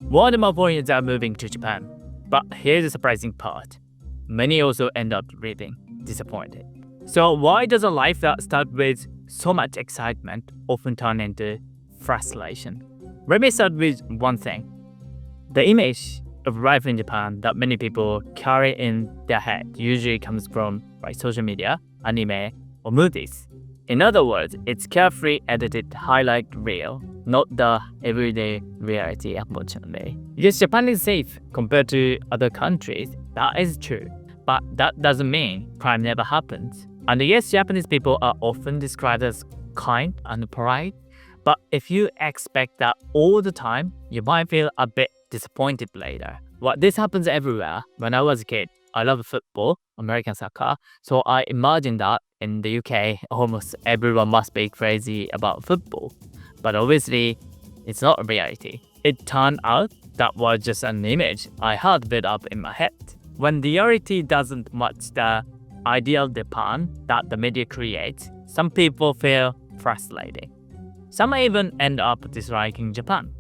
More and more foreigners are moving to Japan. But here's the surprising part. Many also end up leaving disappointed. So why does a life that starts with so much excitement often turn into frustration? Let me start with one thing. The image of life in Japan that many people carry in their head usually comes from social media, anime, or movies. In other words, it's carefully edited highlight reel, not the everyday reality, unfortunately. Yes, Japan is safe compared to other countries. That is true. But that doesn't mean crime never happens. And yes, Japanese people are often described as kind and polite. But if you expect that all the time, you might feel a bit disappointed later. Well, this happens everywhere. When I was a kid, I love football, American soccer. So I imagine that in the UK, almost everyone must be crazy about football. But obviously, it's not a reality. It turned out that was just an image I had built up in my head. When the reality doesn't match the ideal Japan that the media creates, some people feel frustrated. Some even end up disliking Japan.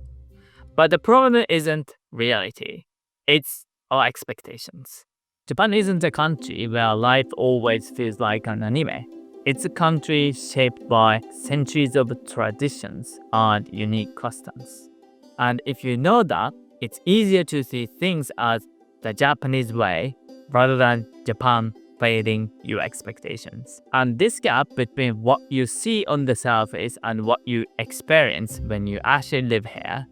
But the problem isn't reality. It's our expectations. Japan isn't a country where life always feels like an anime. It's a country shaped by centuries of traditions and unique customs. And if you know that, it's easier to see things as the Japanese way rather than Japan failing your expectations. And this gap between what you see on the surface and what you experience when you actually live here,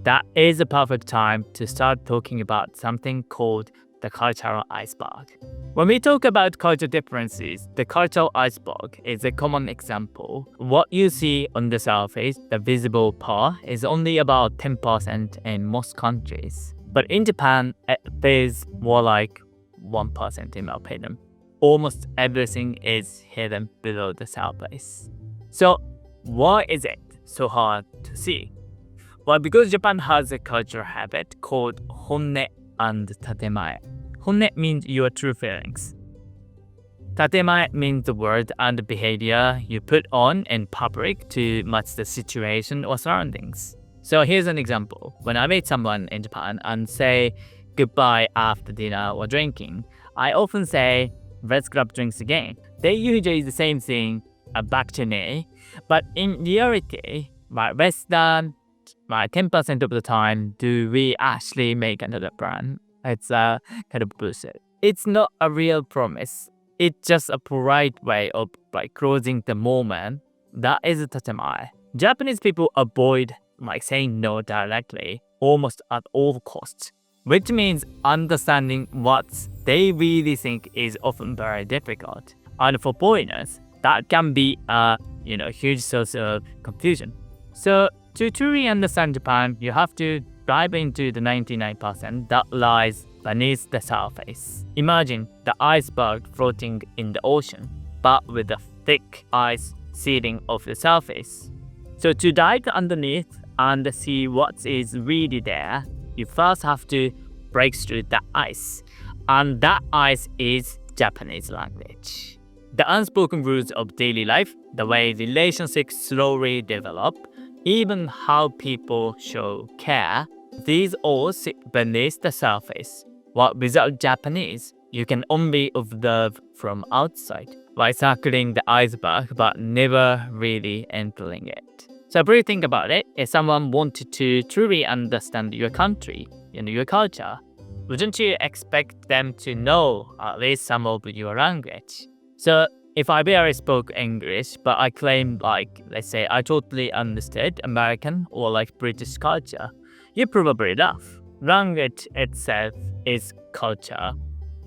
that is a perfect time to start talking about something called the cultural iceberg. When we talk about cultural differences, the cultural iceberg is a common example. What you see on the surface, the visible part, is only about 10% in most countries. But in Japan, it feels more like 1% in my opinion. Almost everything is hidden below the surface. So why is it so hard to see? Well, because Japan has a cultural habit called honne and tatemae. Honne means your true feelings. Tatemae means the word and behavior you put on in public to match the situation or surroundings. So here's an example. When I meet someone in Japan and say goodbye after dinner or drinking, I often say, let's grab drinks again. They usually do the same thing back to me, but in reality, less than 10% of the time do we actually make another plan. It's kind of bullshit. It's not a real promise. It's just a polite way of closing the moment. That is a tatemae. Japanese people avoid saying no directly almost at all costs, which means understanding what they really think is often very difficult. And for foreigners, that can be a huge source of confusion. So to truly understand Japan, you have to dive into the 99% that lies beneath the surface. Imagine the iceberg floating in the ocean, but with a thick ice sealing off the surface. So to dive underneath and see what is really there, you first have to break through the ice. And that ice is Japanese language. The unspoken rules of daily life, the way relationships slowly develop, even how people show care, these all sit beneath the surface. While without Japanese, you can only observe from outside, by circling the iceberg but never really entering it. So if think about it, if someone wanted to truly understand your country and your culture, wouldn't you expect them to know at least some of your language? So if I barely spoke English, but I claimed let's say I totally understood American or British culture, you probably laugh. Language itself is culture.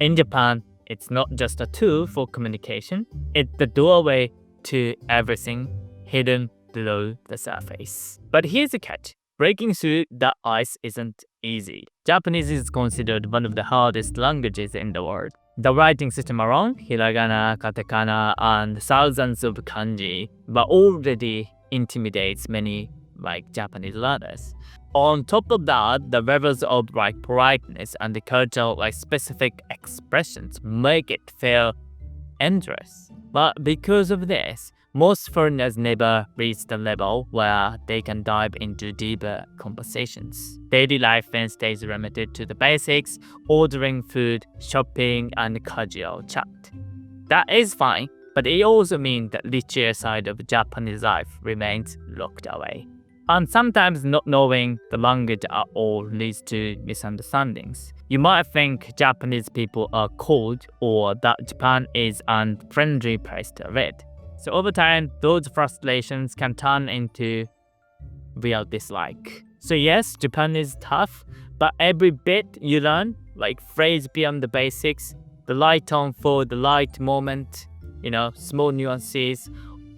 In Japan, it's not just a tool for communication, it's the doorway to everything hidden below the surface. But here's the catch. Breaking through the ice isn't easy. Japanese is considered one of the hardest languages in the world. The writing system alone, hiragana, katakana, and thousands of kanji, but already intimidates many Japanese learners. On top of that, the levels of politeness and the cultural specific expressions make it feel endless. But because of this, Most foreigners never reach the level where they can dive into deeper conversations. Daily life then stays limited to the basics, ordering food, shopping, and casual chat. That is fine, but it also means that the richer side of Japanese life remains locked away. And sometimes not knowing the language at all leads to misunderstandings. You might think Japanese people are cold or that Japan is an unfriendly place to live. So over time, those frustrations can turn into real dislike. So yes, Japan is tough, but every bit you learn, like phrase beyond the basics, the right tone for the right moment, small nuances,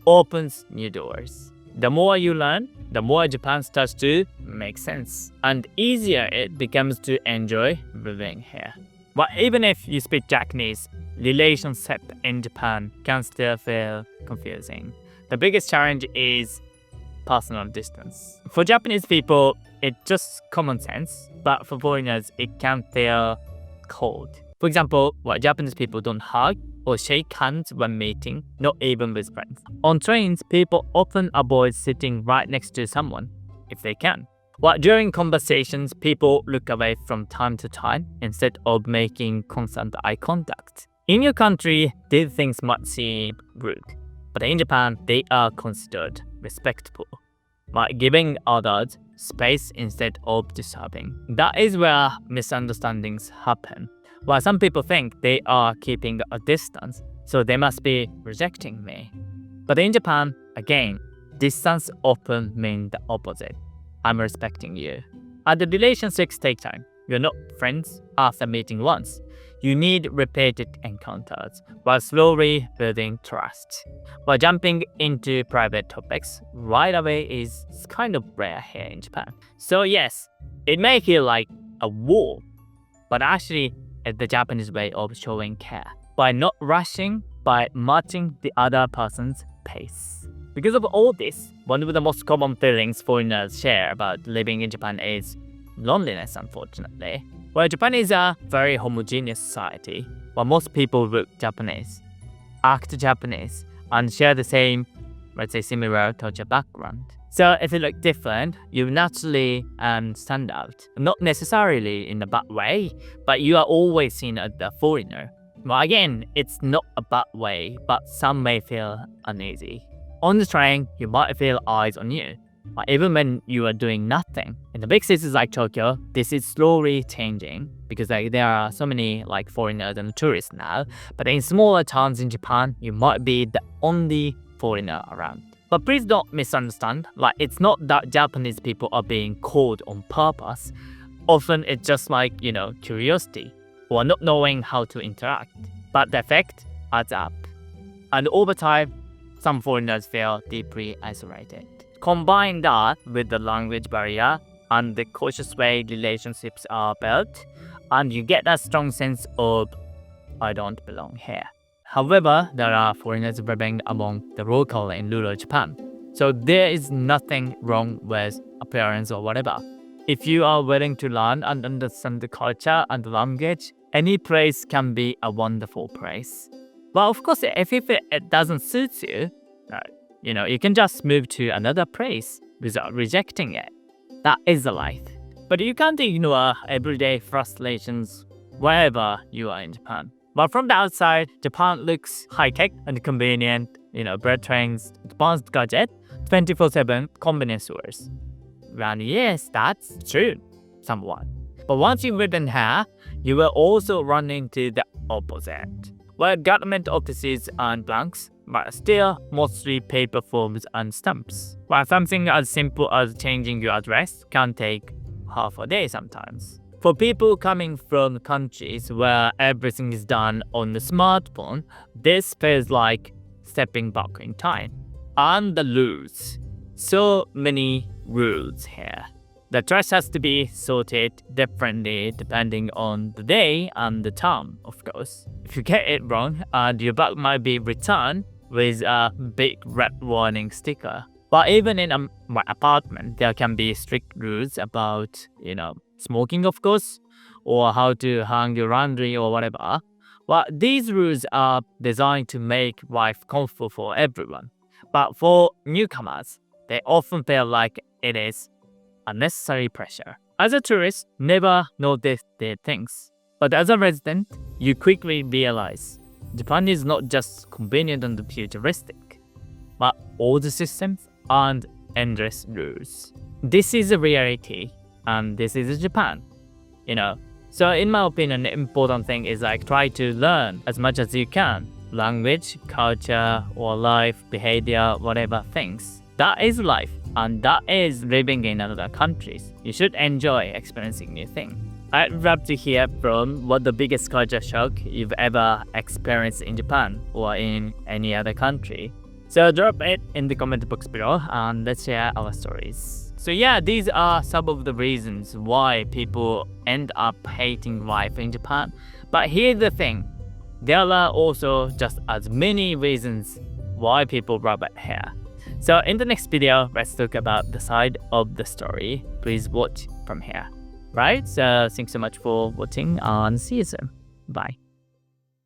opens new doors. The more you learn, the more Japan starts to make sense, and easier it becomes to enjoy living here. But even if you speak Japanese, relationship in Japan can still feel confusing. The biggest challenge is personal distance. For Japanese people, it's just common sense, but for foreigners, it can feel cold. For example, Japanese people don't hug or shake hands when meeting, not even with friends. On trains, people often avoid sitting right next to someone, if they can. During conversations, people look away from time to time instead of making constant eye contact. In your country, these things might seem rude, but in Japan, they are considered respectful, giving others space instead of disturbing. That is where misunderstandings happen. While some people think they are keeping a distance, so they must be rejecting me. But in Japan, again, distance often means the opposite. I'm respecting you. And the relationships take time. You're not friends after meeting once. You need repeated encounters while slowly building trust. While jumping into private topics right away is kind of rare here in Japan. So yes, it may feel like a war, but actually it's the Japanese way of showing care. By not rushing, by matching the other person's pace. Because of all this, one of the most common feelings foreigners share about living in Japan is loneliness, unfortunately. Japan is a very homogeneous society, where most people look Japanese, act Japanese, and share the same, similar culture background. So if you look different, you naturally stand out. Not necessarily in a bad way, but you are always seen as a foreigner. Again, it's not a bad way, but some may feel uneasy. On the train, you might feel eyes on you, even when you are doing nothing. In the big cities like Tokyo, this is slowly changing because there are so many foreigners and tourists now. But in smaller towns in Japan, you might be the only foreigner around. But please don't misunderstand, it's not that Japanese people are being cold on purpose. Often it's just curiosity or not knowing how to interact. But the effect adds up. And over time, some foreigners feel deeply isolated. Combine that with the language barrier and the cautious way relationships are built, and you get a strong sense of, I don't belong here. However, there are foreigners living among the local in rural Japan. So there is nothing wrong with appearance or whatever. If you are willing to learn and understand the culture and the language, any place can be a wonderful place. But of course, if it doesn't suit you, you can just move to another place without rejecting it. That is the life. But you can't ignore everyday frustrations wherever you are in Japan. But from the outside, Japan looks high-tech and convenient, bread trains, advanced gadget, 24/7 convenience stores. And yes, that's true, somewhat. But once you live in here, you will also run into the opposite. Government offices and banks, but still mostly paper forms and stamps. Something as simple as changing your address can take half a day sometimes. For people coming from countries where everything is done on the smartphone, this feels like stepping back in time. And the rules. So many rules here. The trash has to be sorted differently depending on the day and the time, of course. If you get it wrong, your bag might be returned with a big red warning sticker. But even in my apartment, there can be strict rules about, smoking, of course, or how to hang your laundry or whatever. These rules are designed to make life comfortable for everyone. But for newcomers, they often feel like it is unnecessary pressure. As a tourist, never notice these things. But as a resident, you quickly realize Japan is not just convenient and futuristic, but all the systems and endless rules. This is a reality, and this is Japan, you know. So in my opinion, the important thing is like try to learn as much as you can. Language, culture, or life, behavior, whatever things. That is life, and that is living in other countries. You should enjoy experiencing new things. I'd love to hear from what the biggest culture shock you've ever experienced in Japan or in any other country. So drop it in the comment box below and let's share our stories. So yeah, these are some of the reasons why people end up hating life in Japan. But here's the thing, there are also just as many reasons why people love it here. So in the next video, let's talk about the side of the story. Please watch from here. Right? So thanks so much for watching and see you soon. Bye.